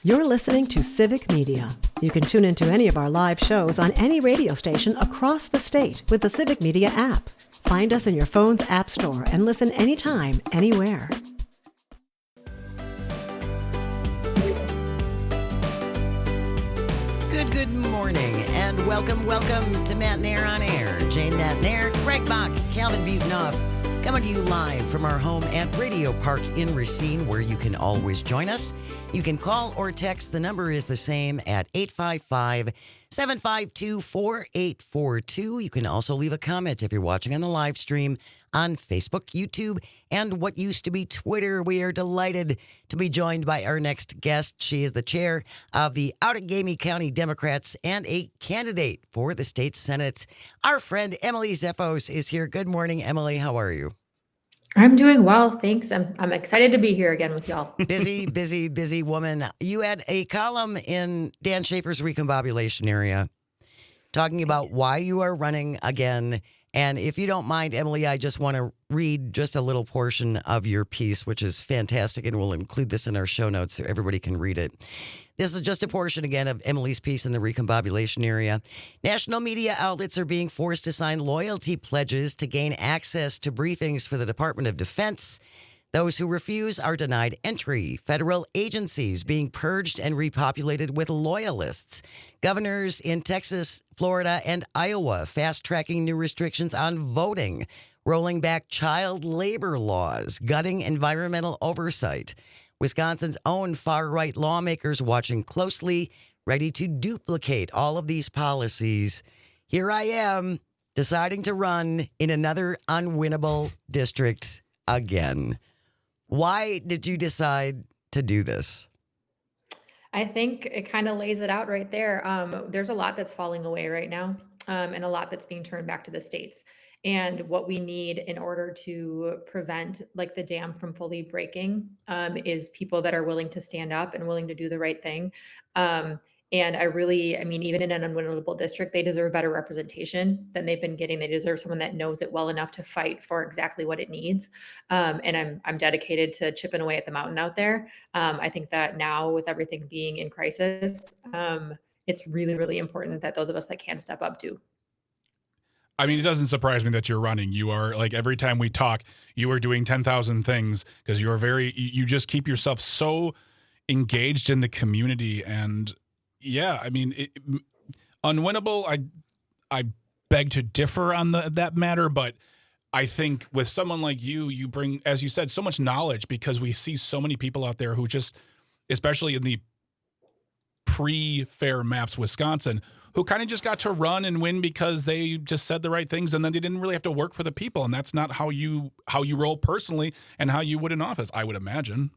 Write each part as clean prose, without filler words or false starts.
You're listening to Civic Media. You can tune into any of our live shows on any radio station across the state with the Civic Media app. Find us in your phone's app store and listen anytime, anywhere. Good morning, and welcome to Matt Nair on Air. Jane Matt Nair, Greg Bach, Calvin Butenoff, coming to you live from our home at Radio Park in Racine, where you can always join us. You can call or text. The number is the same at 855-752-4842. You can also leave a comment if you're watching on the live stream on Facebook, YouTube, and what used to be Twitter. We are delighted to be joined by our next guest. She is the chair of the Outagamie County Democrats and a candidate for the state Senate. Our friend Emily Zeffos is here. Good morning, Emily. How are you? I'm doing well, thanks. I'm excited to be here again with y'all. Busy woman. You had a column in Dan Schaefer's Recombobulation area talking about why you are running again. And if you don't mind, Emily, I just want to read just a little portion of your piece, which is fantastic, and we'll include this in our show notes so everybody can read it. This is just a portion, again, of Emily's piece in the Recombobulation area. National media outlets are being forced to sign loyalty pledges to gain access to briefings for the Department of Defense. Those who refuse are denied entry. Federal agencies being purged and repopulated with loyalists. Governors in Texas, Florida, and Iowa fast-tracking new restrictions on voting. Rolling back child labor laws. Gutting environmental oversight. Wisconsin's own far-right lawmakers watching closely, ready to duplicate all of these policies. Here I am, deciding to run in another unwinnable district again. Why did you decide to do this? I think it kind of lays it out right there. There's a lot that's falling away right now, and a lot that's being turned back to the states. And what we need in order to prevent like the dam from fully breaking is people that are willing to stand up and willing to do the right thing. And even in an unwinnable district, they deserve better representation than they've been getting. They deserve someone that knows it well enough to fight for exactly what it needs. And I'm dedicated to chipping away at the mountain out there. I think that now with everything being in crisis, it's really, really important that those of us that can step up do. I mean, it doesn't surprise me that you're running. You are, like, every time we talk, you are doing 10,000 things because you just keep yourself so engaged in the community. And yeah, I mean, unwinnable, I beg to differ on that matter, but I think with someone like you, you bring, as you said, so much knowledge because we see so many people out there who just, especially in the pre-fair maps Wisconsin, who kind of just got to run and win because they just said the right things and then they didn't really have to work for the people. And that's not how you roll personally and how you would in office, I would imagine.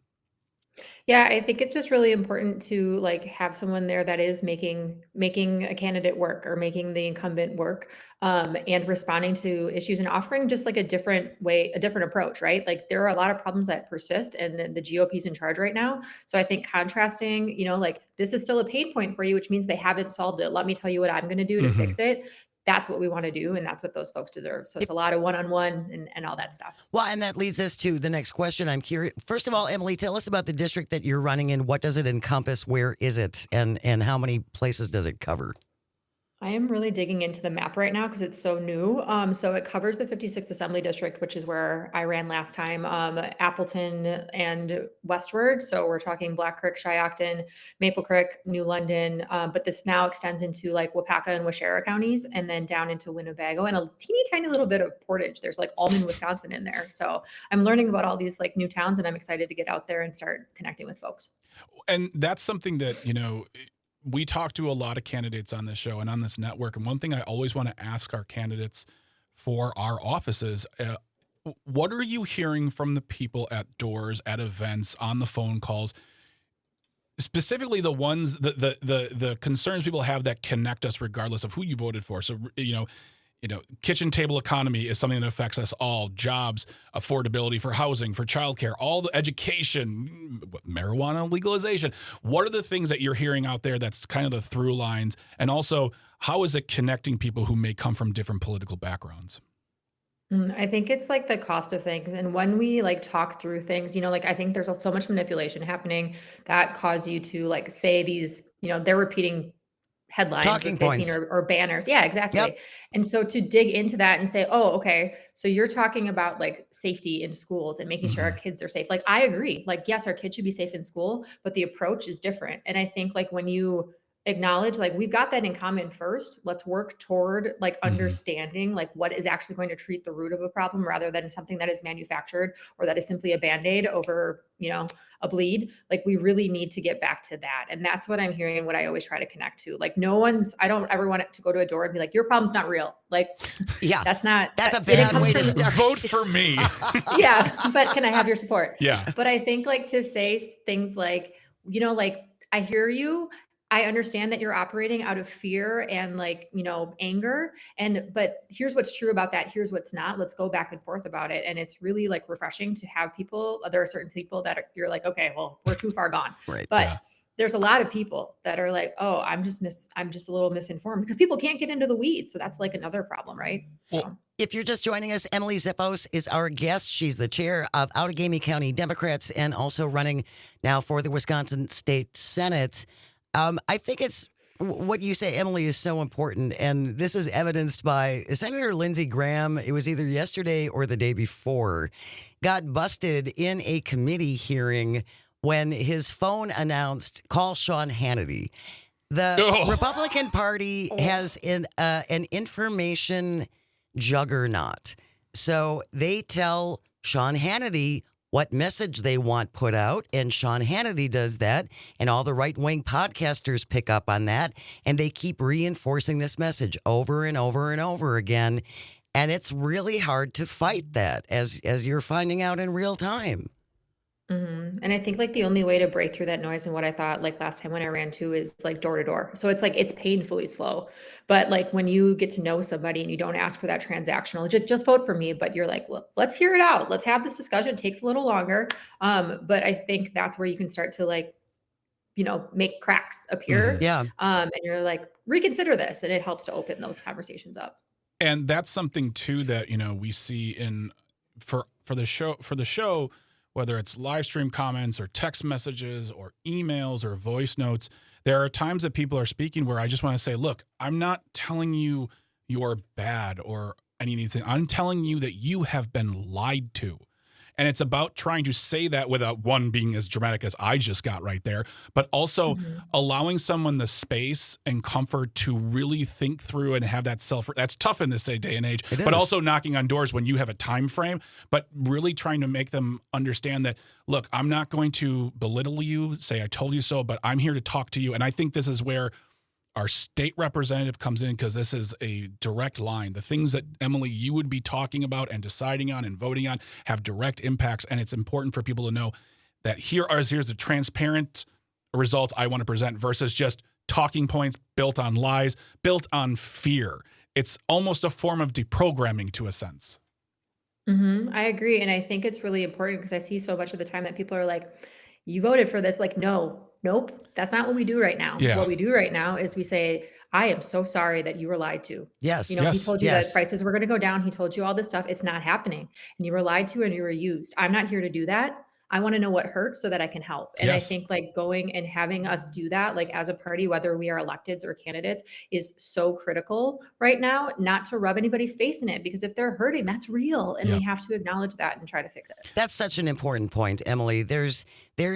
Yeah, I think it's just really important to like have someone there that is making a candidate work or making the incumbent work, and responding to issues and offering just like a different way, a different approach, right? Like there are a lot of problems that persist, and the GOP's in charge right now. So I think contrasting, like this is still a pain point for you, which means they haven't solved it. Let me tell you what I'm going to do to fix it. That's what we want to do, and that's what those folks deserve. So it's a lot of one-on-one and all that stuff. Well, and that leads us to the next question. I'm curious. First of all, Emily, tell us about the district that you're running in. What does it encompass? Where is it? And how many places does it cover? I am really digging into the map right now because it's so new. So it covers the 56th Assembly District, which is where I ran last time, Appleton and westward. So we're talking Black Creek, Shiocton, Maple Creek, New London. But this now extends into like Wapaka and Waushara counties and then down into Winnebago and a teeny tiny little bit of Portage. There's like Allman, Wisconsin in there. So I'm learning about all these like new towns and I'm excited to get out there and start connecting with folks. And that's something that, we talk to a lot of candidates on this show and on this network. And one thing I always want to ask our candidates for our offices, what are you hearing from the people at doors, at events, on the phone calls? Specifically the ones, the concerns people have that connect us regardless of who you voted for. So, kitchen table economy is something that affects us all. Jobs, affordability for housing, for childcare, all the education, marijuana legalization. What are the things that you're hearing out there that's kind of the through lines? And also, how is it connecting people who may come from different political backgrounds? I think it's like the cost of things. And when we like talk through things, like I think there's so much manipulation happening that cause you to like say these, they're repeating headlines, Talking let's say, seen points. or banners. Yeah, Yep. exactly. And so to dig into that and say, oh, okay, so you're talking about like safety in schools and making sure our Mhm. kids are safe. Like I agree. Like, yes, our kids should be safe in school, but the approach is different. And I think like when you acknowledge like we've got that in common first, let's work toward like Mhm. understanding like what is actually going to treat the root of a problem rather than something that is manufactured or that is simply a band-aid over, a bleed. Like we really need to get back to that. And that's what I'm hearing and what I always try to connect to. Like I don't ever want it to go to a door and be like, your problem's not real. Like Yeah. that's not, That's a it bad comes way to from, start. Vote for me. yeah, but can I have your support? Yeah. But I think like to say things like, like I hear you. I understand that you're operating out of fear and like, anger. But here's what's true about that. Here's what's not. Let's go back and forth about it. And it's really like refreshing to have people. There are certain people that you're like, okay, well, we're too far gone. Right. But Yeah. there's a lot of people that are like, oh, I'm just a little misinformed because people can't get into the weeds. So that's like another problem, right? Well, So. If you're just joining us, Emily Zippos is our guest. She's the chair of Outagamie County Democrats and also running now for the Wisconsin State Senate. I think it's what you say, Emily, is so important. And this is evidenced by Senator Lindsey Graham. It was either yesterday or the day before, got busted in a committee hearing when his phone announced, call Sean Hannity. The Oh. Republican Party has an information juggernaut. So they tell Sean Hannity what message they want put out, and Sean Hannity does that, and all the right-wing podcasters pick up on that, and they keep reinforcing this message over and over and over again, and it's really hard to fight that, as you're finding out in real time. And I think like the only way to break through that noise and what I thought like last time when I ran too is like door to door. So it's like it's painfully slow. But like when you get to know somebody and you don't ask for that transactional, just vote for me, but you're like, well, let's hear it out. Let's have this discussion. It takes a little longer. But I think that's where you can start to like, make cracks appear. Yeah. And you're like, reconsider this. And it helps to open those conversations up. And that's something too that we see in for the show, whether it's live stream comments or text messages or emails or voice notes. There are times that people are speaking where I just want to say, look, I'm not telling you you're bad or anything. I'm telling you that you have been lied to. And it's about trying to say that without one being as dramatic as I just got right there, but also allowing someone the space and comfort to really think through and have that that's tough in this day and age, It but is. also knocking on doors when you have a time frame, but really trying to make them understand that, look, I'm not going to belittle you, say I told you so, but I'm here to talk to you. And I think this is where our state representative comes in, because this is a direct line. The things that, Emily, you would be talking about and deciding on and voting on have direct impacts. And it's important for people to know that here's the transparent results I want to present versus just talking points built on lies, built on fear. It's almost a form of deprogramming to a sense. I agree. And I think it's really important because I see so much of the time that people are like, you voted for this. Like, no, nope. That's not what we do right now. Yeah. What we do right now is we say, I am so sorry that you were lied to. Yes. He Yes. told you that Yes. prices were going to go down. He told you all this stuff. It's not happening. And you were lied to and you were used. I'm not here to do that. I want to know what hurts so that I can help. And I Yes. think like going and having us do that, like as a party, whether we are electeds or candidates, is so critical right now, not to rub anybody's face in it, because if they're hurting, that's real. And Yeah. we have to acknowledge that and try to fix it. That's such an important point, Emily. There's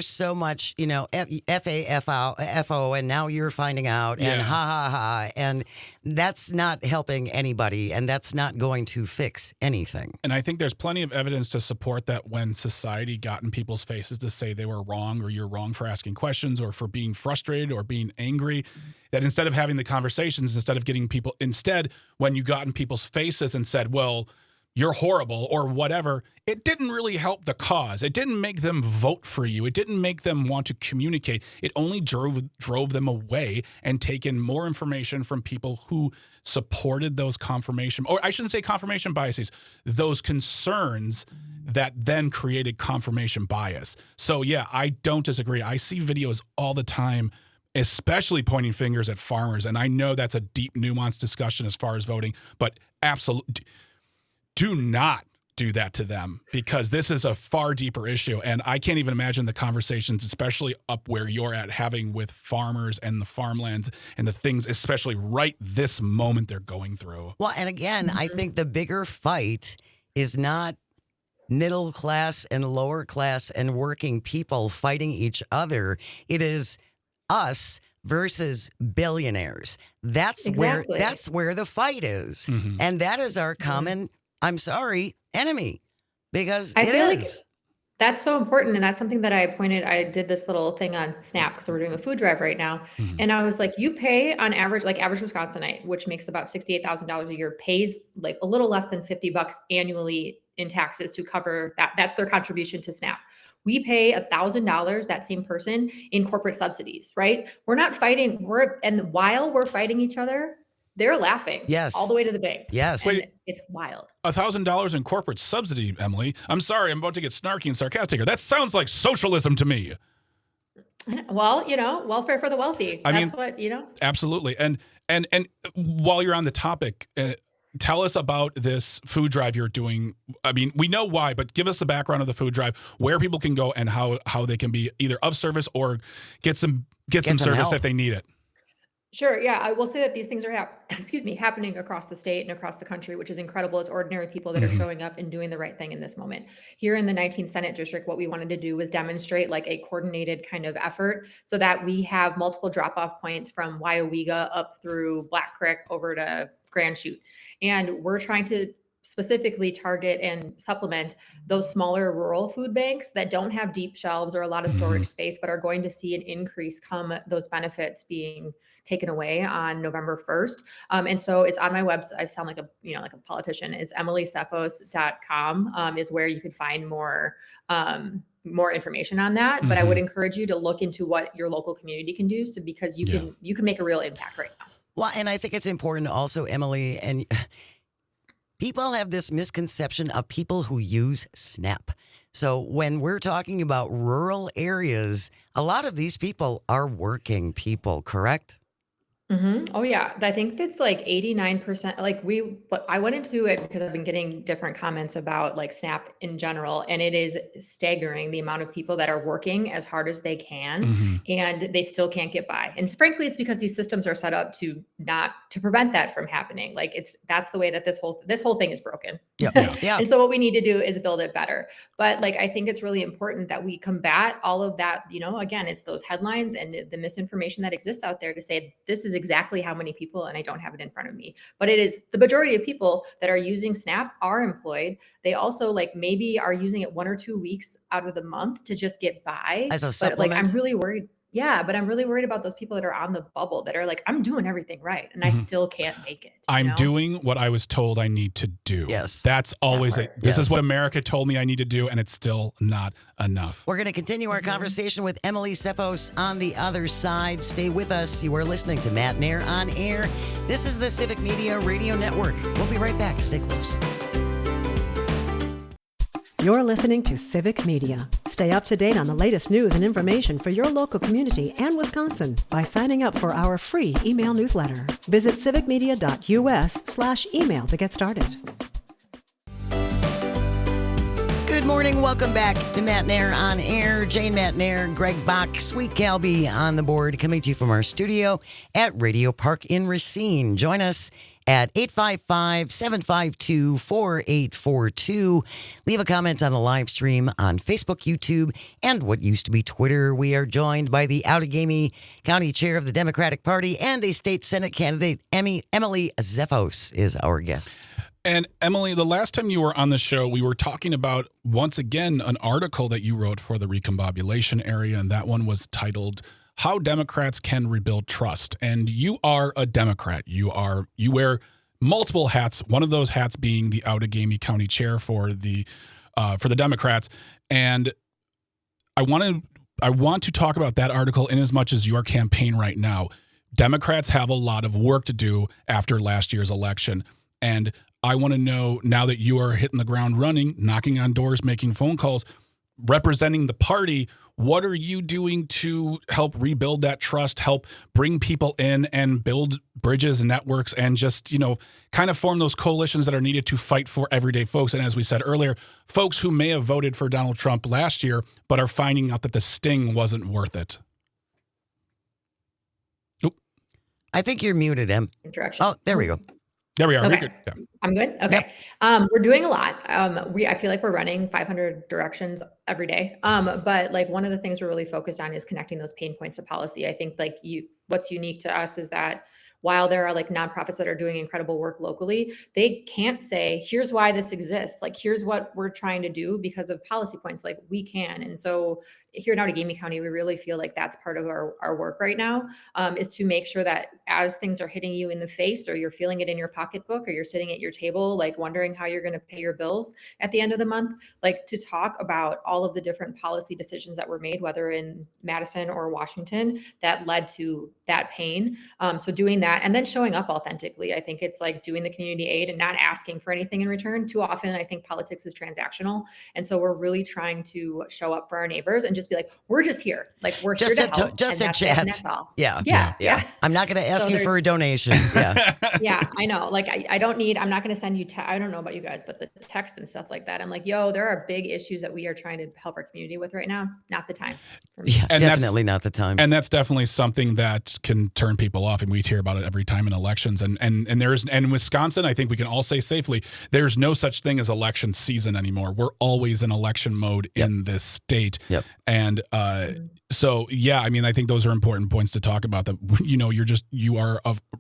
so much, FAFO, and now you're finding out, and Yeah. ha, and that's not helping anybody, and that's not going to fix anything. And I think there's plenty of evidence to support that when society got in people's faces to say they were wrong, or you're wrong for asking questions, or for being frustrated or being angry, that instead of having the conversations, instead when you got in people's faces and said, well, you're horrible or whatever, it didn't really help the cause. It didn't make them vote for you. It didn't make them want to communicate. It only drove them away and taken more information from people who supported those confirmation, or I shouldn't say confirmation biases, those concerns that then created confirmation bias. So yeah, I don't disagree. I see videos all the time, especially pointing fingers at farmers. And I know that's a deep, nuanced discussion as far as voting, but absolutely. do not do that to them, because this is a far deeper issue. And I can't even imagine the conversations, especially up where you're at, having with farmers and the farmlands and the things, especially right this moment they're going through. Well, and again, I think the bigger fight is not middle class and lower class and working people fighting each other. It is us versus billionaires. That's where the fight is. Mm-hmm. And that is our common, I'm sorry, enemy, because I it feel like is. that's so important. And that's something that I did this little thing on Snap because we're doing a food drive right now. Mhm. And I was like, you pay on average, like average Wisconsinite, which makes about $68,000 a year, pays like a little less than $50 annually in taxes to cover that. That's their contribution to Snap. We pay $1,000, that same person, in corporate subsidies, right? We're not fighting. And while we're fighting each other, they're laughing. Yes. All the way to the bank. Yes. And it's wild. $1,000 in corporate subsidy, Emily. I'm sorry, I'm about to get snarky and sarcastic here. That sounds like socialism to me. Well, welfare for the wealthy. That's what. Absolutely. And while you're on the topic, tell us about this food drive you're doing. I mean, we know why, but give us the background of the food drive, where people can go, and how they can be either of service or get some service help if they need it. Sure. Yeah, I will say that these things are happening across the state and across the country, which is incredible. It's ordinary people that are showing up and doing the right thing in this moment. Here in the 19th Senate District, what we wanted to do was demonstrate like a coordinated kind of effort so that we have multiple drop-off points from Wyowega up through Black Creek over to Grand Chute. And we're trying to specifically target and supplement those smaller rural food banks that don't have deep shelves or a lot of storage space, but are going to see an increase come those benefits being taken away on November 1st. And so it's on my website. I sound like a politician. It's emilycephos.com is where you can find more information on that. But I would encourage you to look into what your local community can do. So because you can make a real impact right now. Well, and I think it's important also, Emily, and people have this misconception of people who use SNAP. So when we're talking about rural areas, a lot of these people are working people, correct? Oh yeah. I think it's like 89%. But I went into it because I've been getting different comments about like SNAP in general. And it is staggering the amount of people that are working as hard as they can and they still can't get by. And frankly, it's because these systems are set up to prevent that from happening. Like that's the way that this whole thing is broken. Yeah. And so what we need to do is build it better. But like, I think it's really important that we combat all of that. Again, it's those headlines and the misinformation that exists out there to say, this is exactly how many people, and I don't have it in front of me, but it is the majority of people that are using SNAP are employed. They also maybe are using it 1 or 2 weeks out of the month to just get by. As a but supplement? I'm really worried. Yeah, but I'm really worried about those people that are on the bubble that are like, I'm doing everything right and I still can't make it. I'm doing what I was told I need to do. Yes. That's always it. This Yes. is what America told me I need to do, and it's still not enough. We're going to continue our conversation with Emily Cephos on the other side. Stay with us. You are listening to Matt Nair on Air. This is the Civic Media Radio Network. We'll be right back. Stay close. You're listening to Civic Media. Stay up to date on the latest news and information for your local community and Wisconsin by signing up for our free email newsletter. Visit civicmedia.us/email to get started. Good morning. Welcome back to Matt Nair on Air. Jane Matt Nair, Greg Bach, Sweet Calby on the board, coming to you from our studio at Radio Park in Racine. Join us at 855-752-4842. Leave a comment on the live stream on Facebook, YouTube, and what used to be Twitter. We are joined by the Outagamie County Chair of the Democratic Party and a state Senate candidate, Emily Cephos is our guest. And Emily, the last time you were on the show, we were talking about, once again, an article that you wrote for the Recombobulation area, and that one was titled How Democrats Can Rebuild Trust. And you are a Democrat. You wear multiple hats, one of those hats being the Outagamie County Chair for the Democrats. And I want to talk about that article in as much as your campaign right now. Democrats have a lot of work to do after last year's election. And I want to know, now that you are hitting the ground running, knocking on doors, making phone calls, representing the party, what are you doing to help rebuild that trust, help bring people in and build bridges and networks and just, kind of form those coalitions that are needed to fight for everyday folks? And as we said earlier, folks who may have voted for Donald Trump last year, but are finding out that the sting wasn't worth it. Oop. I think you're muted, Em. Direction. Oh, there we go. There we are. Okay. We're good. Yeah. I'm good. Okay. We're doing a lot. I feel like we're running 500 directions every day. But like one of the things we're really focused on is connecting those pain points to policy. I think what's unique to us is that while there are like nonprofits that are doing incredible work locally, they can't say, here's why this exists. Like, here's what we're trying to do because of policy points. Like we can. And so here in Outagamie County, we really feel like that's part of our work right now, is to make sure that as things are hitting you in the face, or you're feeling it in your pocketbook, or you're sitting at your table, like wondering how you're going to pay your bills at the end of the month, like to talk about all of the different policy decisions that were made, whether in Madison or Washington, that led to that pain. So doing that and then showing up authentically. I think it's like doing the community aid and not asking for anything in return. Too often, I think politics is transactional. And so we're really trying to show up for our neighbors and just be like, we're just here. Like we're Just here to to help. just and a that's it, chat. and that's all. Yeah. I'm not going to ask So you for a donation. Yeah. Yeah, I know. Like I'm not going to send you, I don't know about you guys, but the text and stuff like that. I'm like, yo, there are big issues that we are trying to help our community with right now. Not the time for me. Yeah, And definitely not the time. And that's definitely something that can turn people off. And we hear about it every time in elections. And in Wisconsin, I think we can all say safely, there's no such thing as election season anymore. We're always in election mode in this state. Yep. And so, yeah, I mean, I think those are important points to talk about, that,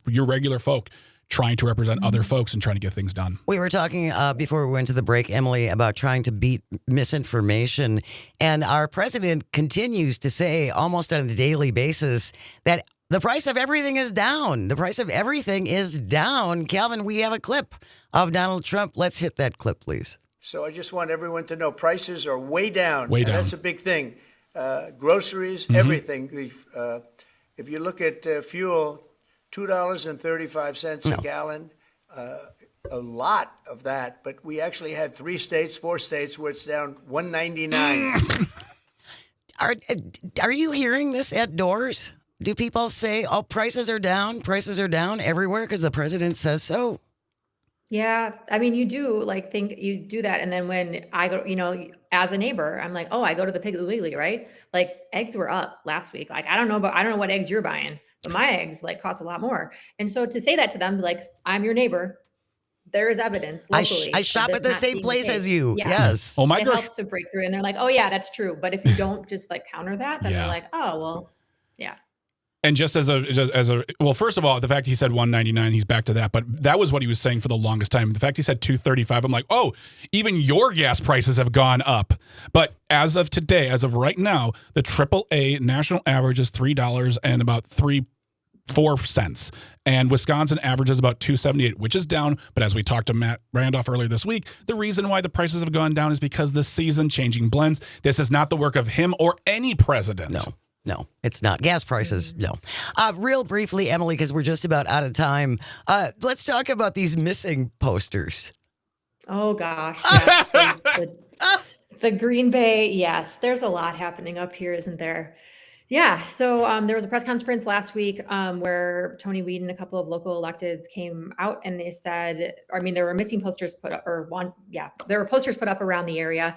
you're regular folk trying to represent other folks and trying to get things done. We were talking before we went to the break, Emily, about trying to beat misinformation. And our president continues to say almost on a daily basis that the price of everything is down. The price of everything is down. Calvin, we have a clip of Donald Trump. Let's hit that clip, please. So I just want everyone to know prices are way down. Way down. And that's a big thing. Groceries, everything. If you look at fuel, $2.35 a gallon, a lot of that. But we actually had 4 states where it's down $1.99. Are you hearing this at doors? Do people say, oh, prices are down everywhere because the president says so? Yeah. I mean, you do think you do that. And then when I go, as a neighbor, I'm like, oh, I go to the Piggly Wiggly, right? Like eggs were up last week. Like, I don't know what eggs you're buying, but my eggs cost a lot more. And so to say that to them, I'm your neighbor, there is evidence locally. I shop at the same place as you. Yeah. Yes. Oh, It helps to break through. And they're like, oh yeah, that's true. But if you don't just counter that, then Yeah. they're like, oh, well, yeah. And just as a well, first of all, the fact he said $1.99, he's back to that. But that was what he was saying for the longest time. The fact he said $2.35, I'm like, oh, even your gas prices have gone up. But as of today, as of right now, the AAA national average is $3 and about 4 cents. And Wisconsin averages about $2.78, which is down. But as we talked to Matt Randolph earlier this week, the reason why the prices have gone down is because the season changing blends. This is not the work of him or any president. No, it's not. Gas prices, no. Real briefly, Emily, because we're just about out of time. Let's talk about these missing posters. Oh gosh. Yes. The Green Bay. Yes. There's a lot happening up here, isn't there? Yeah. So there was a press conference last week where Tony Weed and a couple of local electeds came out and they said, there were missing posters put up, there were posters put up around the area.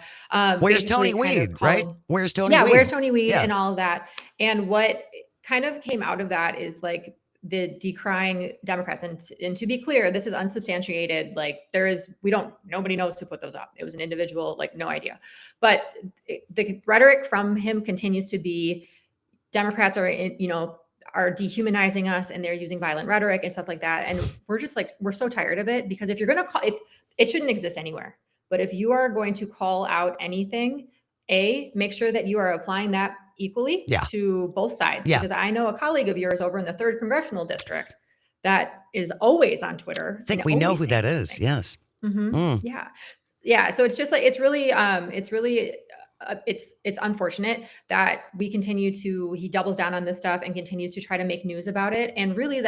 Where's Tony Weed, right? Where's Tony Weed? Where's Tony Weed and all of that. And what kind of came out of that is the decrying Democrats. And to be clear, this is unsubstantiated. Nobody knows who put those up. It was an individual, no idea. But the rhetoric from him continues to be, Democrats are dehumanizing us and they're using violent rhetoric and stuff like that. And we're just we're so tired of it, because if you're going to call it shouldn't exist anywhere. But if you are going to call out anything, make sure that you are applying that equally to both sides. Yeah. Because I know a colleague of yours over in the 3rd Congressional District that is always on Twitter. I think we know who that is. Yes. Mm-hmm. Yeah. Yeah. So it's just it's really it's unfortunate that he doubles down on this stuff and continues to try to make news about it. And really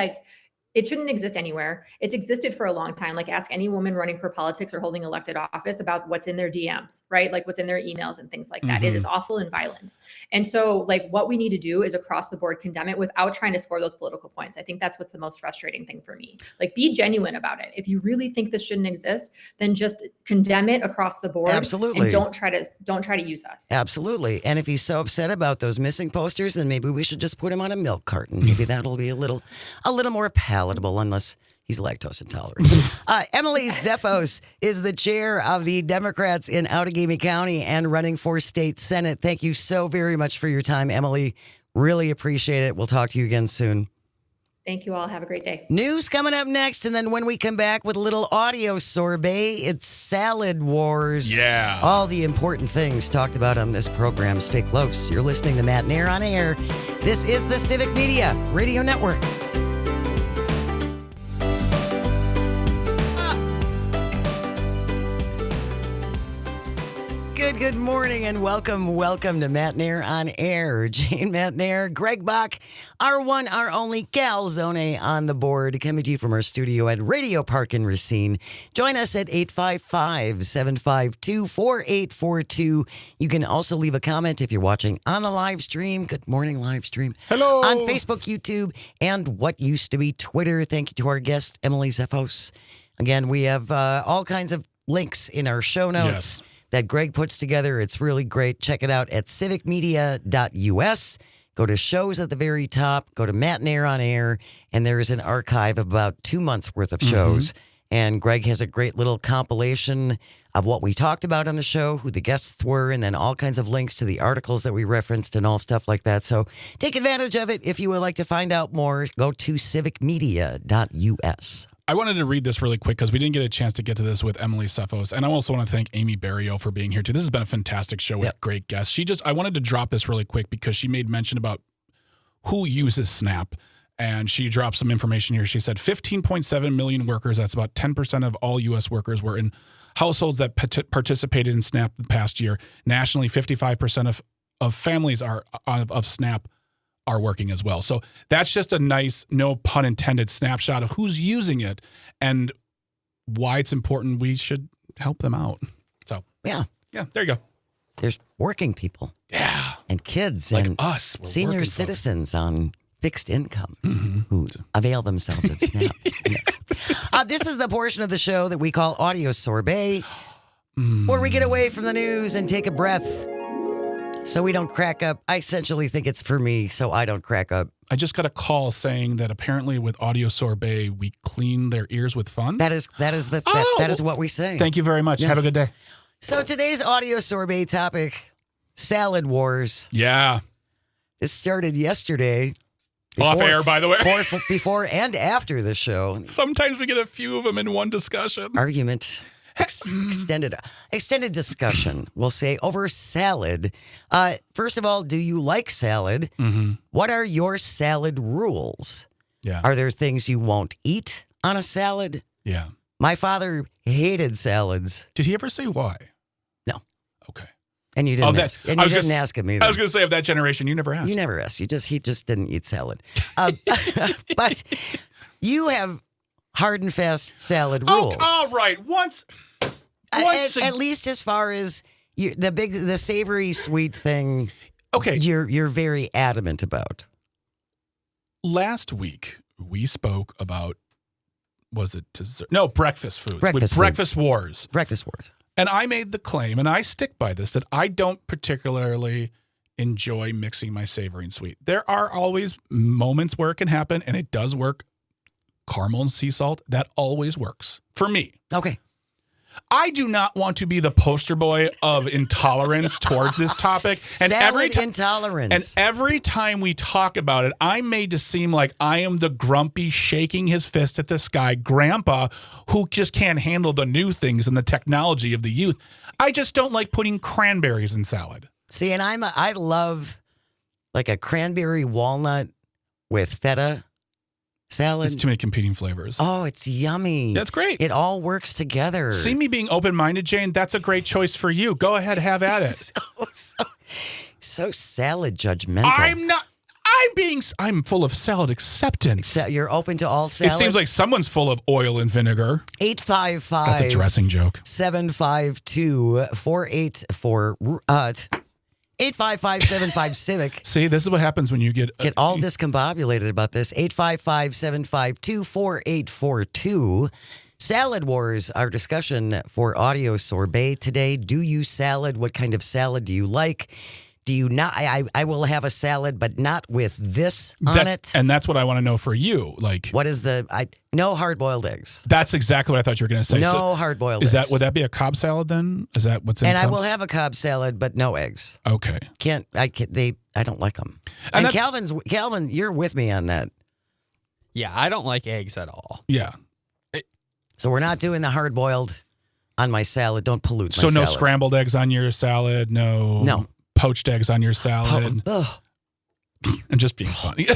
It shouldn't exist anywhere. It's existed for a long time. Like ask any woman running for politics or holding elected office about what's in their DMs, right? Like what's in their emails and things like that. It is awful and violent. And so like what we need to do is across the board condemn it without trying to score those political points. I think that's what's the most frustrating thing for me. Like be genuine about it. If you really think this shouldn't exist, then just condemn it across the board. Absolutely. And don't try to use us. Absolutely. And if he's so upset about those missing posters, then maybe we should just put him on a milk carton. Maybe that'll be a little more palatable, unless he's lactose intolerant. Emily Zeffos is the chair of the Democrats in Outagamie County and running for state senate. Thank you so very much for your time, Emily. Really appreciate it. We'll talk to you again soon. Thank you all. Have a great day. News coming up next, and then when we come back with a little audio sorbet, it's Salad Wars. Yeah. All the important things talked about on this program. Stay close. You're listening to Matt Nair on Air. This is the Civic Media Radio Network. Good morning and welcome to Matt Nair on Air. Jane Matt Nair, Greg Bach, our one, our only Calzone on the board, coming to you from our studio at Radio Park in Racine. Join us at 855-752-4842. You can also leave a comment if you're watching on the live stream. Good morning, live stream. Hello. On Facebook, YouTube, and what used to be Twitter. Thank you to our guest, Emily Zeffos. Again, we have all kinds of links in our show notes. Yes. That Greg puts together. It's really great. Check it out at civicmedia.us. Go to shows at the very top. Go to Matt Nair on Air. And there is an archive of about 2 months worth of shows. And Greg has a great little compilation of what we talked about on the show, who the guests were, and then all kinds of links to the articles that we referenced and all stuff like that. So take advantage of it. If you would like to find out more, go to civicmedia.us. I wanted to read this really quick because we didn't get a chance to get to this with Emily Zeffos. And I also want to thank Amy Barrio for being here too. This has been a fantastic show with great guests. I wanted to drop this really quick because she made mention about who uses SNAP. And she dropped some information here. She said 15.7 million workers, that's about 10% of all U.S. workers, were in households that participated in SNAP the past year. Nationally, 55% of families of SNAP are working as well. So that's just a nice, no pun intended, snapshot of who's using it and why it's important. We should help them out. So yeah, there you go. There's working people. Yeah. And kids like and us. Senior citizens on fixed incomes who avail themselves of SNAP. Yes. This is the portion of the show that we call Audio Sorbet, where we get away from the news and take a breath so we don't crack up. I essentially think it's for me, so I don't crack up. I just got a call saying that apparently with Audio Sorbet, we clean their ears with fun. That is what we say. Thank you very much. Yes. Have a good day. So today's Audio Sorbet topic, Salad Wars. Yeah. This started yesterday. Off air, by the way. Before and after the show. Sometimes we get a few of them in one discussion. Argument. Extended discussion, we'll say, over salad. First of all, do you like salad? What are your salad rules? Yeah. Are there things you won't eat on a salad? Yeah. My father hated salads. Did he ever say why? No. Okay. And you didn't ask. And you didn't ask him either. I was going to say, of that generation, you never asked. You never asked. He just didn't eat salad. But you have hard and fast salad rules. All right. At least as far as the savory sweet thing. Okay. You're very adamant about. Last week we spoke about, was it dessert? No, breakfast foods. Breakfast wars. Breakfast wars. And I made the claim, and I stick by this, that I don't particularly enjoy mixing my savory and sweet. There are always moments where it can happen, and it does work. Caramel and sea salt, that always works for me. Okay. I do not want to be the poster boy of intolerance towards this topic. And Salad intolerance. And every time we talk about it, I'm made to seem like I am the grumpy, shaking his fist at the sky grandpa who just can't handle the new things and the technology of the youth. I just don't like putting cranberries in salad. See, and I love like a cranberry walnut with feta salad. It's too many competing flavors. Oh, it's yummy. That's great. It all works together. See me being open-minded, Jane? That's a great choice for you. Go ahead, have at it. so salad judgmental. I'm not. I'm full of salad acceptance. You're open to all It salads? seems like someone's full of oil and vinegar. 855. That's a dressing joke. 752-484. 855-75-CIVIC. See, this is what happens when you get All discombobulated about this. 855-752-4842. Salad Wars, our discussion for Audio Sorbet today. Do you salad? What kind of salad do you like? Do you not? I will have a salad, but not with this on it. And that's what I want to know for you. Like, What is no hard-boiled eggs. that's exactly what I thought you were going to say. No So hard-boiled is eggs. would that be a Cobb salad then? Is that what's in And I Cobb? will have a Cobb salad, but no eggs. Okay. I don't like them. And And that's- Calvin, you're with me on that. Yeah, I don't like eggs at all. Yeah. So we're not doing the hard-boiled on my salad. Don't pollute my So no salad. scrambled eggs on your salad. No. Poached eggs on your salad. Ugh. And just being funny.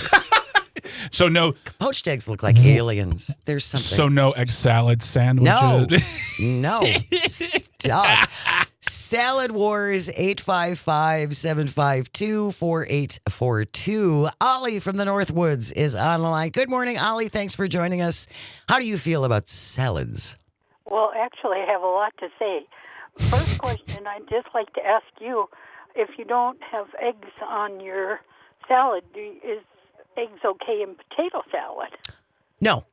So no. Poached eggs look like aliens. There's something. So no egg salad sandwiches. No. Stop. Salad Wars, 855-752-4842. Ollie from the Northwoods is on the line. Good morning, Ollie. Thanks for joining us. How do you feel about salads? Well, actually, I have a lot to say. First question, I'd just like to ask you, if you don't have eggs on your salad, is eggs okay in potato salad? No.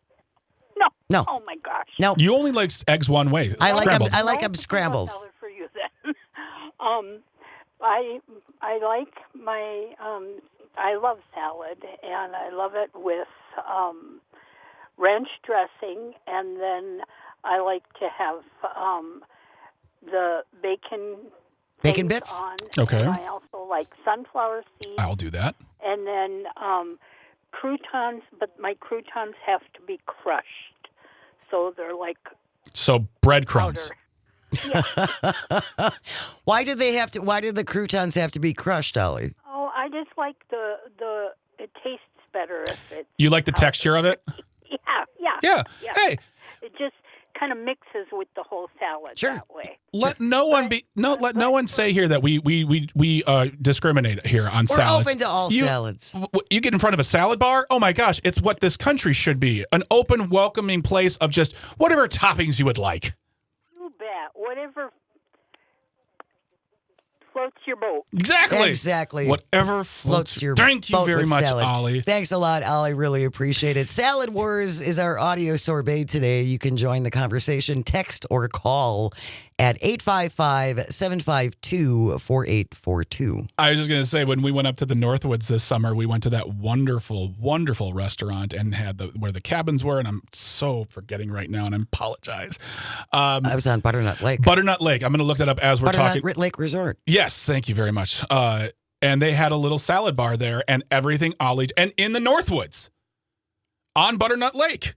No. No. Oh, my gosh. No. You only like eggs one way. I like them. Scrambled. I like No them potato scrambled. salad for you then. I like my I love salad, and I love it with ranch dressing, and then I like to have the bacon Bacon things bits? on. Okay. And I also like sunflower seeds, I'll do that. and then croutons, but my croutons have to be crushed, so they're like So breadcrumbs. powder. Why did the croutons have to be crushed, Ollie? Oh, I just like the it tastes better if it's You like the texture of it? yeah. Yeah. Hey, It just kind of mixes with the whole salad Sure. that way. let no one say here that we discriminate here on We're salads. open to all salads. You get in front of a salad bar, oh my gosh, it's what this country should be. An open, welcoming place of just whatever toppings you would like. You bet. Whatever floats your boat. Exactly. Whatever Floats your Thank you boat very with much, salad. Ollie. Thanks a lot, Ollie. Really appreciate it. Salad Wars is our audio sorbet today. You can join the conversation, text or call at 855-752-4842. I was just going to say, when we went up to the Northwoods this summer, we went to that wonderful, wonderful restaurant and had where the cabins were. And I'm so forgetting right now, and I apologize. I was on Butternut Lake. Butternut Lake. I'm going to look that up as we're Butternut talking. Lake Resort. Yes, thank you very much. And they had a little salad bar there, and everything Ollie, and in the Northwoods on Butternut Lake.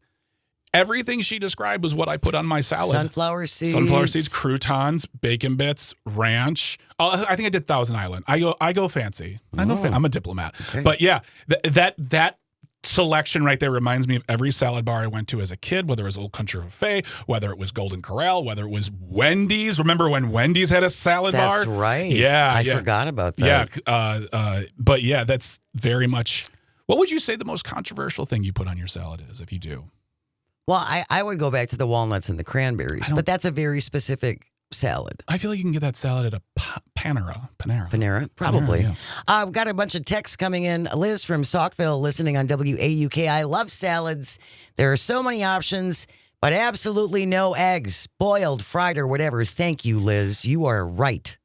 Everything she described was what I put on my salad. Sunflower seeds. Croutons, bacon bits, ranch. Oh, I think I did Thousand Island. I go fancy. I'm a diplomat. Okay. But yeah, that selection right there reminds me of every salad bar I went to as a kid, whether it was Old Country Buffet, whether it was Golden Corral, whether it was Wendy's. Remember when Wendy's had a salad bar? That's right. Yeah, I yeah. forgot about that. Yeah. But yeah, that's very much. What would you say the most controversial thing you put on your salad is, if you do? Well, I would go back to the walnuts and the cranberries, but that's a very specific salad. I feel like you can get that salad at a Panera. Panera, probably. yeah. I've got a bunch of texts coming in. Liz from Saukville listening on WAUK. I love salads. There are so many options, but absolutely no eggs, boiled, fried, or whatever. Thank you, Liz. You are right.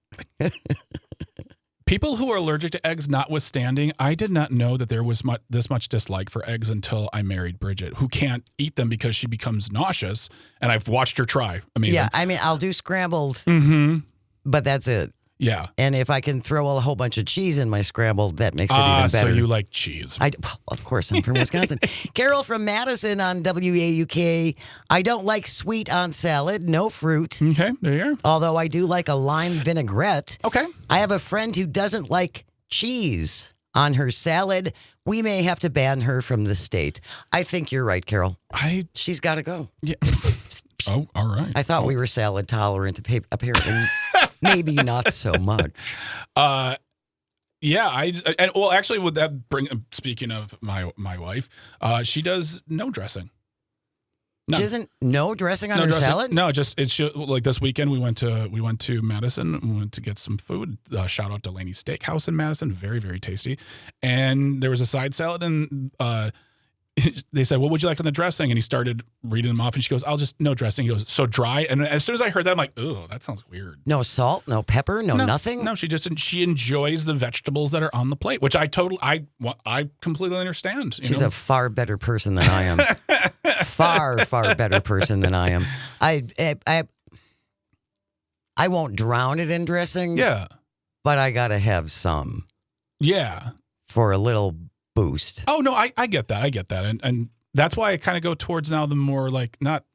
People who are allergic to eggs notwithstanding, I did not know that there was this much dislike for eggs until I married Bridget, who can't eat them because she becomes nauseous, and I've watched her try. Amazing. Yeah, I mean, I'll do scrambled, Mm-hmm. but that's it. Yeah. And if I can throw a whole bunch of cheese in my scrambled, that makes it even better. So you like cheese. Well, of course, I'm from Wisconsin. Carol from Madison on WAUK. I don't like sweet on salad, no fruit. Okay, there you are. Although I do like a lime vinaigrette. Okay. I have a friend who doesn't like cheese on her salad. We may have to ban her from the state. I think you're right, Carol. She's got to go. Yeah. Oh, all right. I thought we were salad tolerant. Apparently, maybe not so much. Yeah, actually, would that bring? Speaking of my wife, she does no dressing. None. She doesn't no dressing on her dressing. salad? No, it's like this weekend we went to Madison. We went to get some food. Shout out to Laney's Steakhouse in Madison, very very tasty. And there was a side salad, and they said, "What would you like on the dressing?" And he started reading them off, and she goes, "I'll just no dressing." He goes, "So dry." And as soon as I heard that, I'm like, "Oh, that sounds weird." No salt, no pepper, no nothing? No, she enjoys the vegetables that are on the plate, which I completely understand. She's a far better person than I am. Far better person than I am. I won't drown it in dressing. Yeah. But I got to have some. Yeah. For a little boost. Oh, no, I get that. I get that. And that's why I kind of go towards now the more like not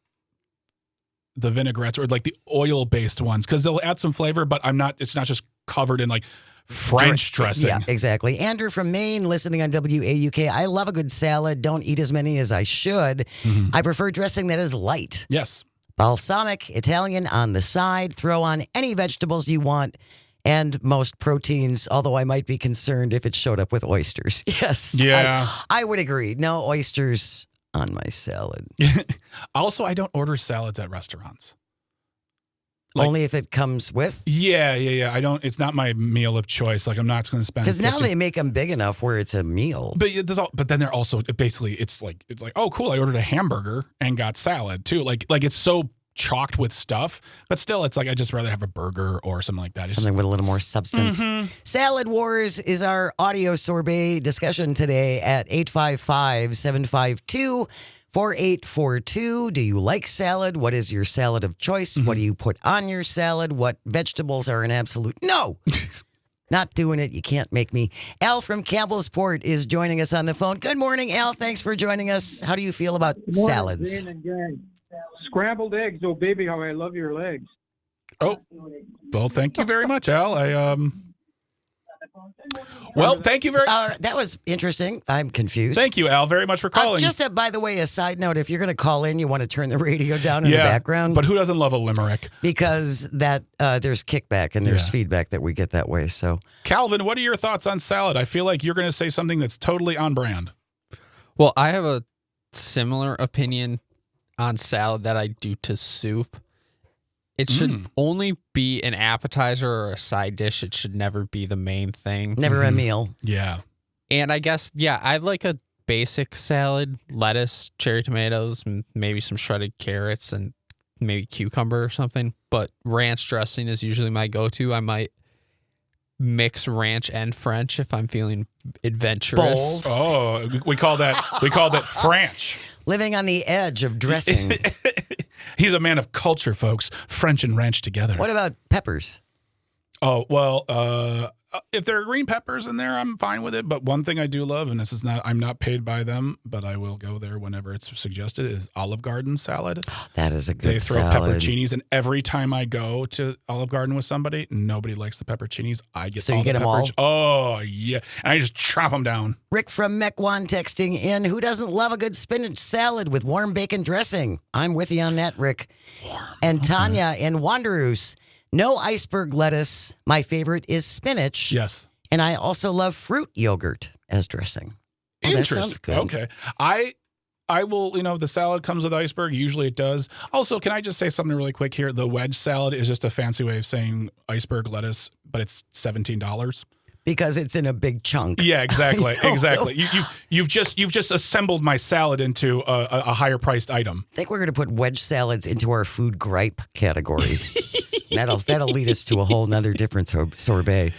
the vinaigrettes or like the oil-based ones because they'll add some flavor, but it's not just covered in like French dressing. Yeah, exactly. Andrew from Maine, listening on WAUK. I love a good salad. Don't eat as many as I should. Mm-hmm. I prefer dressing that is light. Yes. Balsamic, Italian on the side. Throw on any vegetables you want and most proteins, although I might be concerned if it showed up with oysters. Yes. Yeah. I would agree. No oysters on my salad. Also, I don't order salads at restaurants. Only if it comes with? Yeah. I don't. It's not my meal of choice. Like I'm not going to spend. Because now they make them big enough where it's a meal. But then they're also basically it's like oh cool, I ordered a hamburger and got salad too. Like it's so chocked with stuff, but still it's like I just rather have a burger or something like that. Something with a little more substance. Mm-hmm. Salad Wars is our audio sorbet discussion today at 855-752. 4842. Do you like salad? What is your salad of choice? Mm-hmm. What do you put on your salad? What vegetables are an absolute no? Not doing it. You can't make me. Al from Campbellsport is joining us on the phone. Good morning, Al. Thanks for joining us. How do you feel about salads? Scrambled eggs. Oh, baby, how I love your legs. Oh, well, thank you very much, Al. Well, thank you very much. That was interesting. I'm confused. Thank you, Al, very much for calling. Just by the way, a side note, if you're going to call in, you want to turn the radio down in the background. But who doesn't love a limerick? Because there's kickback and there's feedback that we get that way. So, Calvin, what are your thoughts on salad? I feel like you're going to say something that's totally on brand. Well, I have a similar opinion on salad that I do to soup. It should only be an appetizer or a side dish. It should never be the main thing. Never a meal. Yeah. And I guess, I like a basic salad, lettuce, cherry tomatoes, maybe some shredded carrots and maybe cucumber or something. But ranch dressing is usually my go-to. I might mix ranch and French if I'm feeling adventurous. Bold. Oh, we call that French. Living on the edge of dressing. He's a man of culture, folks. French and ranch together. What about peppers? Oh, well, if there are green peppers in there, I'm fine with it. But one thing I do love, and I'm not paid by them, but I will go there whenever it's suggested, is Olive Garden salad. That is a good salad. They throw pepperoncinis, and every time I go to Olive Garden with somebody, nobody likes the pepperoncinis. I get so you get them all? Oh, yeah. And I just chop them down. Rick from Mequon texting in, who doesn't love a good spinach salad with warm bacon dressing? I'm with you on that, Rick. And Tanya in Wanderous. No iceberg lettuce. My favorite is spinach. Yes. And I also love fruit yogurt as dressing. Oh, that sounds good. Okay. I will, if the salad comes with iceberg, usually it does. Also, can I just say something really quick here? The wedge salad is just a fancy way of saying iceberg lettuce, but it's $17. Because it's in a big chunk. Yeah, exactly. Exactly. You've just assembled my salad into a higher priced item. I think we're going to put wedge salads into our food gripe category. That'll lead us to a whole nother different sorbet.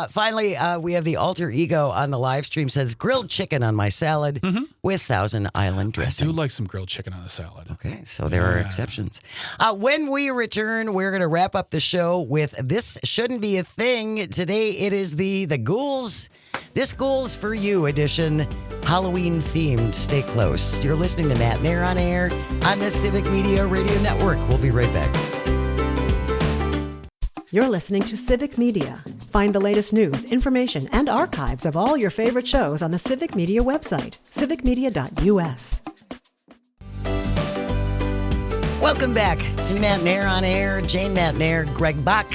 Finally, we have the alter ego on the live stream says grilled chicken on my salad with Thousand Island dressing. I do like some grilled chicken on a salad. Okay, so there are exceptions. When we return, we're going to wrap up the show with This Shouldn't Be a Thing. Today it is the Ghouls. This Ghouls for You edition, Halloween themed. Stay close. You're listening to Matt Nair on Air on the Civic Media Radio Network. We'll be right back. You're listening to Civic Media. Find the latest news, information, and archives of all your favorite shows on the Civic Media website, civicmedia.us. Welcome back to Matt Nair on Air. Jane Matt Nair, Greg Bach.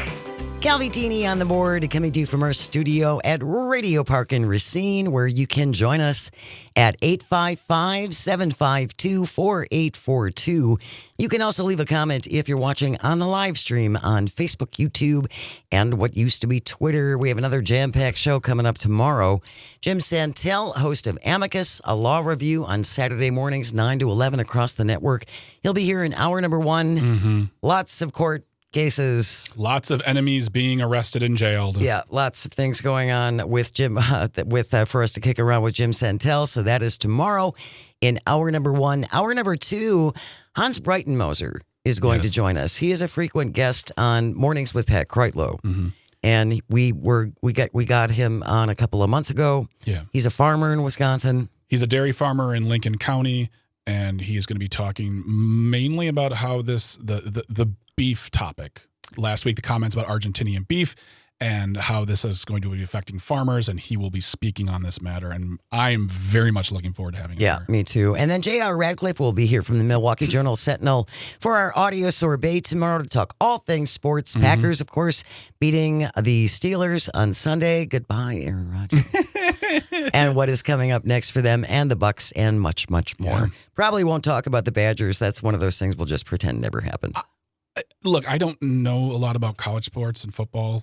Calvitini on the board, coming to you from our studio at Radio Park in Racine, where you can join us at 855-752-4842. You can also leave a comment if you're watching on the live stream on Facebook, YouTube, and what used to be Twitter. We have another jam-packed show coming up tomorrow. Jim Santel, host of Amicus, a law review on Saturday mornings, 9 to 11 across the network. He'll be here in hour number 1. Lots of court cases. Lots of enemies being arrested and jailed. Yeah, lots of things going on with Jim, for us to kick around with Jim Santel. So that is tomorrow in hour number 1. Hour number 2, Hans Breitenmoser is going to join us. He is a frequent guest on Mornings with Pat Kreitlow. And we got him on a couple of months ago. Yeah. He's a farmer in Wisconsin. He's a dairy farmer in Lincoln County, and he is going to be talking mainly about how the beef topic. Last week, the comments about Argentinian beef and how this is going to be affecting farmers, and he will be speaking on this matter, and I am very much looking forward to having him here. Me too. And then J.R. Radcliffe will be here from the Milwaukee Journal Sentinel for our audio sorbet tomorrow to talk all things sports. Packers, of course, beating the Steelers on Sunday. Goodbye, Aaron Rodgers. And what is coming up next for them and the Bucks and much, much more. Yeah. Probably won't talk about the Badgers. That's one of those things we'll just pretend never happened. Look, I don't know a lot about college sports and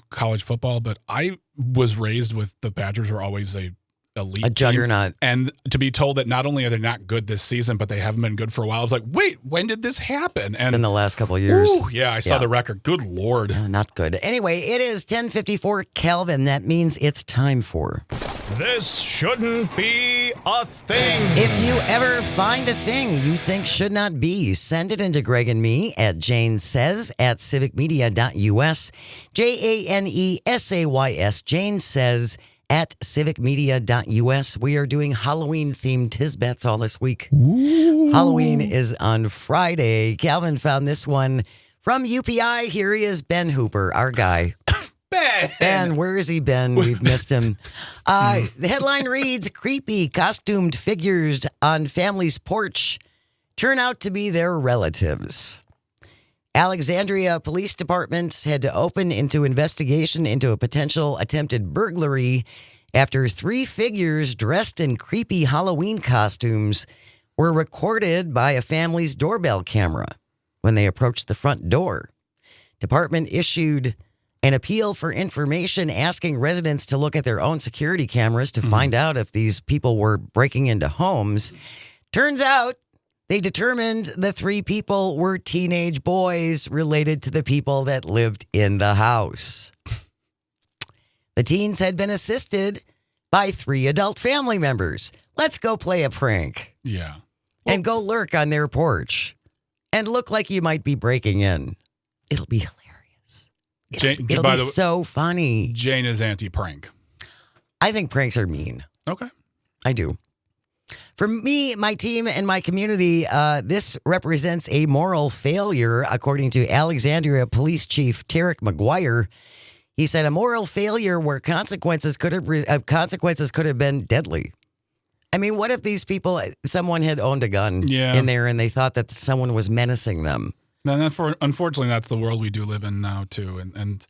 college football, but I was raised with the Badgers were always a elite A juggernaut. team. And to be told that not only are they not good this season, but they haven't been good for a while, I was like, wait, when did this happen? And In the last couple of years. ooh, yeah, I saw the record. Good Lord. Not good. Anyway, it is 10:54 Kelvin. That means it's time for... This shouldn't be a thing. If you ever find a thing you think should not be, send it into Greg and me at janesays@civicmedia.us. JANESAYS, Jane Says at civicmedia.us. We are doing Halloween-themed Tisbets all this week. Halloween is on Friday. Calvin found this one from UPI. Here he is, Ben Hooper, our guy. Ben, where is he, Ben? We've missed him. The headline reads, creepy costumed figures on family's porch turn out to be their relatives. Alexandria Police Department had to open into investigation into a potential attempted burglary after 3 figures dressed in creepy Halloween costumes were recorded by a family's doorbell camera when they approached the front door. Department issued an appeal for information asking residents to look at their own security cameras to find out if these people were breaking into homes. Turns out they determined the 3 people were teenage boys related to the people that lived in the house. The teens had been assisted by 3 adult family members. Let's go play a prank Yeah. and go lurk on their porch and look like you might be breaking in. It'll be hilarious. It'll by be the way, so funny. Jane is anti-prank. I think pranks are mean. Okay. I do. For me, my team, and my community, this represents a moral failure, according to Alexandria Police Chief Tarek McGuire. He said a moral failure where consequences could have been deadly. I mean, what if these people, someone had owned a gun in there and they thought that someone was menacing them? Unfortunately, that's the world we do live in now, too. And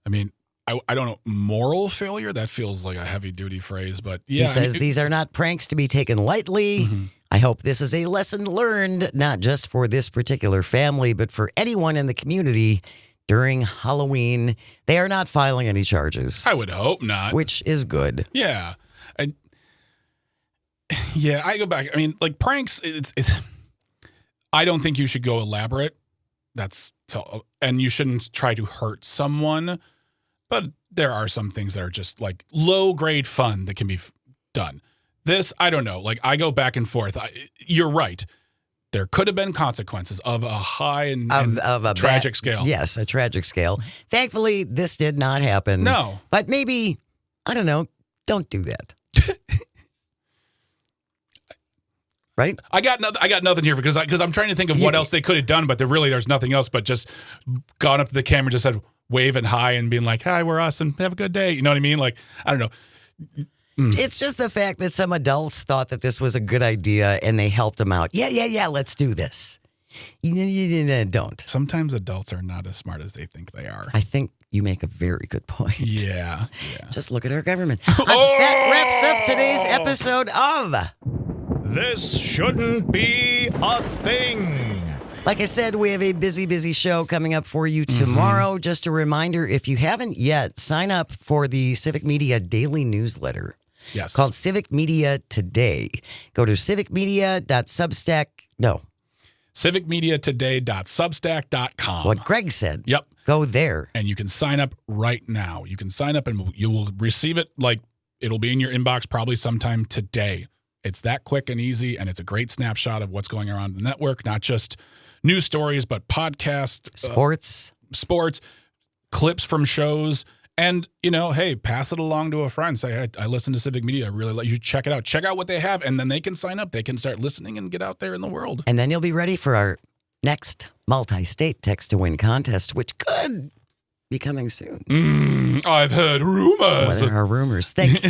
I mean, I don't know, moral failure? That feels like a heavy-duty phrase, but yeah. He says these are not pranks to be taken lightly. I hope this is a lesson learned, not just for this particular family, but for anyone in the community during Halloween. They are not filing any charges. I would hope not. Which is good. Yeah. I go back. I mean, like pranks, it's I don't think you should go elaborate. And you shouldn't try to hurt someone, but there are some things that are just like low grade fun that can be done. This, I don't know. Like I go back and forth. You're right. There could have been consequences of a high and tragic scale. Yes, a tragic scale. Thankfully, this did not happen. No. But maybe, I don't know, don't do that. Right? I got nothing here because I'm trying to think of what else they could have done, but there's nothing else but just gone up to the camera and just said waving hi and being like, "Hi, we're us and have a good day." You know what I mean? Like, I don't know. It's just the fact that some adults thought that this was a good idea and they helped them out. Yeah, let's do this. You don't. Sometimes adults are not as smart as they think they are. I think You make a very good point. Yeah. Just look at our government. That wraps up today's episode of This Shouldn't Be a Thing. Like I said, we have a busy show coming up for you tomorrow. Just a reminder, if you haven't yet, sign up for the Civic Media daily newsletter. Yes. Called Civic Media Today. Go to civicmediatoday.substack.com. What Greg said. Yep. Go there. And you can sign up right now. You can sign up and you will receive it it'll be in your inbox probably sometime today. It's that quick and easy, and it's a great snapshot of what's going around the network, not just news stories, but podcasts, sports, clips from shows. And, hey, pass it along to a friend. Say, hey, I listen to Civic Media. I really let you check it out. Check out what they have, and then they can sign up. They can start listening and get out there in the world. And then you'll be ready for our next multi-state text-to-win contest, which could be coming soon. I've heard rumors. What are rumors? Thank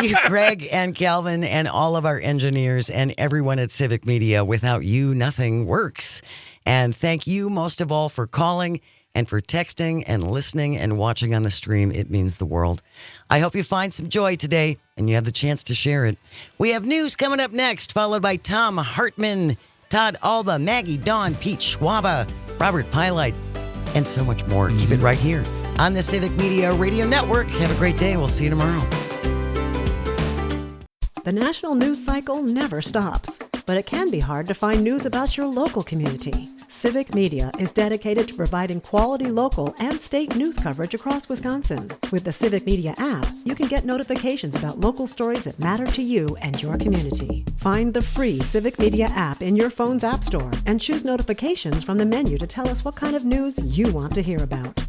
you, Greg and Calvin and all of our engineers and everyone at Civic Media. Without you, nothing works. And thank you most of all for calling and for texting and listening and watching on the stream. It means the world. I hope you find some joy today and you have the chance to share it. We have news coming up next, followed by Tom Hartman, Todd Alba, Maggie, Dawn, Pete Schwaba, Robert Pilite, and so much more. Keep it right here on the Civic Media Radio Network. Have a great day. We'll see you tomorrow. The national news cycle never stops, but it can be hard to find news about your local community. Civic Media is dedicated to providing quality local and state news coverage across Wisconsin. With the Civic Media app, you can get notifications about local stories that matter to you and your community. Find the free Civic Media app in your phone's app store and choose notifications from the menu to tell us what kind of news you want to hear about.